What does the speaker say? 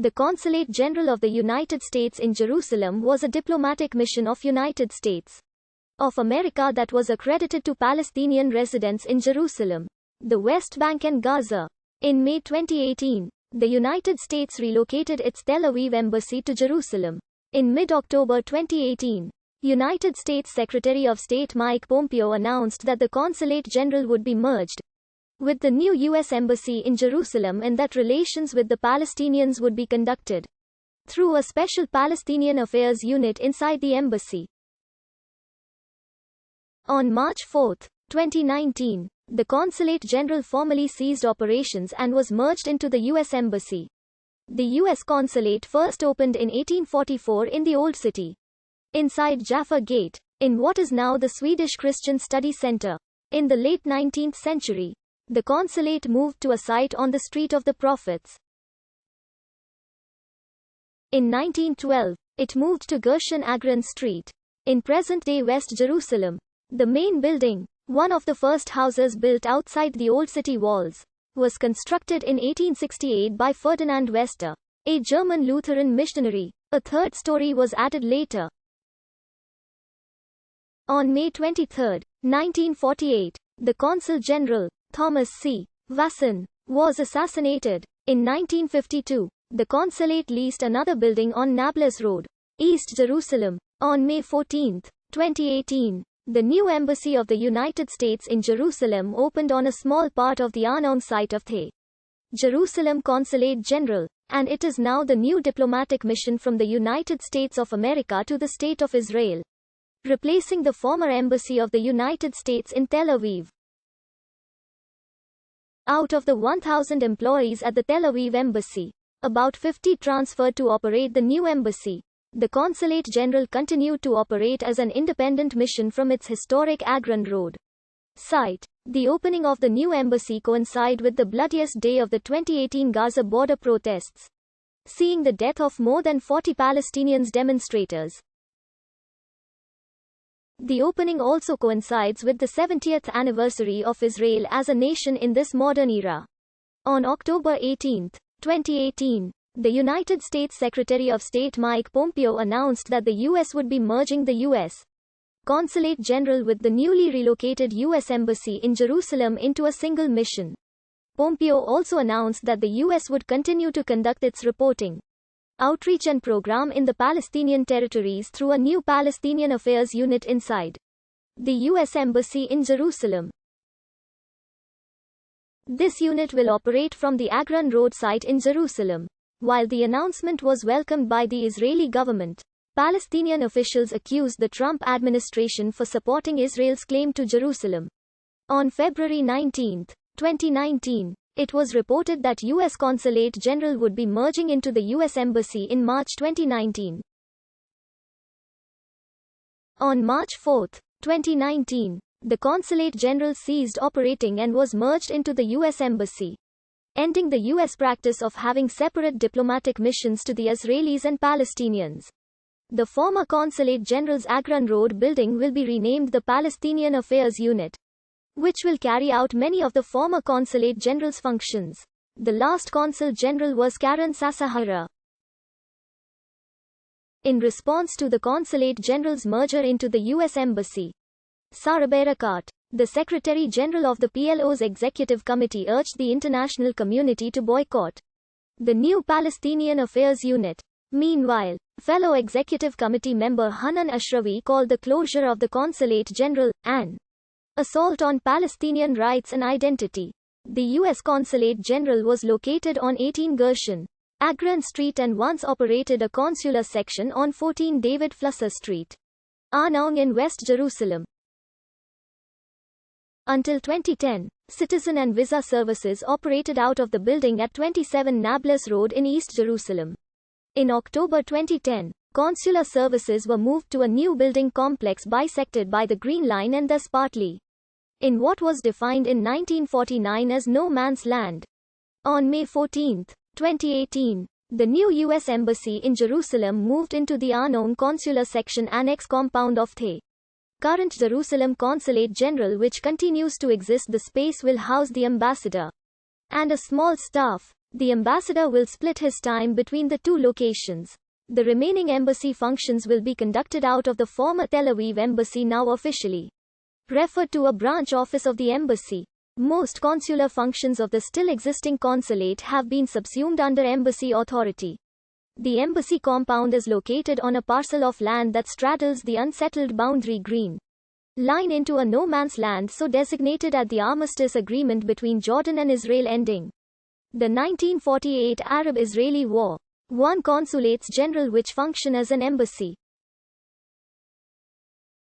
The Consulate General of the United States in Jerusalem was a diplomatic mission of United States of America that was accredited to Palestinian residents in Jerusalem, the West Bank and Gaza. In May 2018, the United States relocated its Tel Aviv embassy to Jerusalem. In mid-October 2018, United States Secretary of State Mike Pompeo announced that the Consulate General would be merged with the new U.S. Embassy in Jerusalem and that relations with the Palestinians would be conducted through a special Palestinian Affairs unit inside the embassy. On March 4, 2019, the Consulate General formally ceased operations and was merged into the U.S. Embassy. The U.S. Consulate first opened in 1844 in the Old City, inside Jaffa Gate, in what is now the Swedish Christian Study Center. In the late 19th century, the consulate moved to a site on the Street of the Prophets. In 1912, it moved to Gershon Agron Street, in present-day West Jerusalem. The main building, one of the first houses built outside the Old City walls, was constructed in 1868 by Ferdinand Wester, a German Lutheran missionary. A third story was added later. On May 23, 1948, the Consul General, Thomas C. Wasson, was assassinated. In 1952, the consulate leased another building on Nablus Road, East Jerusalem. On May 14, 2018, the new Embassy of the United States in Jerusalem opened on a small part of the unknown site of the Jerusalem Consulate General, and it is now the new diplomatic mission from the United States of America to the State of Israel, replacing the former Embassy of the United States in Tel Aviv. Out of the 1,000 employees at the Tel Aviv Embassy, about 50 transferred to operate the new embassy. The Consulate General continued to operate as an independent mission from its historic Agron Road site. The opening of the new embassy coincided with the bloodiest day of the 2018 Gaza border protests, seeing the death of more than 40 Palestinian demonstrators. The opening also coincides with the 70th anniversary of Israel as a nation in this modern era. On October 18, 2018, the United States Secretary of State Mike Pompeo announced that the U.S. would be merging the U.S. Consulate General with the newly relocated U.S. Embassy in Jerusalem into a single mission. Pompeo also announced that the U.S. would continue to conduct its reporting, outreach and program in the Palestinian territories through a new Palestinian Affairs unit inside the U.S. Embassy in Jerusalem. This unit will operate from the Agron Road site in Jerusalem. While the announcement was welcomed by the Israeli government, Palestinian officials accused the Trump administration for supporting Israel's claim to Jerusalem. On February 19, 2019, it was reported that U.S. Consulate General would be merging into the U.S. Embassy in March 2019. On March 4, 2019, the Consulate General ceased operating and was merged into the U.S. Embassy, ending the U.S. practice of having separate diplomatic missions to the Israelis and Palestinians. The former Consulate General's Agron Road building will be renamed the Palestinian Affairs Unit, which will carry out many of the former Consulate General's functions. The last Consul General was Karen Sasahara. In response to the Consulate General's merger into the U.S. Embassy, Sarah Barakat, the Secretary General of the PLO's Executive Committee, urged the international community to boycott the new Palestinian Affairs Unit. Meanwhile, fellow Executive Committee member Hanan Ashrawi called the closure of the Consulate General an assault on Palestinian rights and identity. The U.S. Consulate General was located on 18 Gershon Agron Street and once operated a consular section on 14 David Flusser Street, Arnaung in West Jerusalem. Until 2010, citizen and visa services operated out of the building at 27 Nablus Road in East Jerusalem. In October 2010, consular services were moved to a new building complex bisected by the Green Line and thus partly in what was defined in 1949 as no man's land. On May 14, 2018, the new U.S. Embassy in Jerusalem moved into the Arnaung Consular Section Annex compound of the current Jerusalem Consulate General, which continues to exist. The space will house the ambassador and a small staff. The ambassador will split his time between the two locations. The remaining embassy functions will be conducted out of the former Tel Aviv embassy, now officially referred to a branch office of the embassy. Most consular functions of the still existing consulate have been subsumed under embassy authority. The embassy compound is located on a parcel of land that straddles the unsettled boundary green line into a no man's land, so designated at the armistice agreement between Jordan and Israel ending the 1948 Arab-Israeli War. One consulates general which function as an embassy.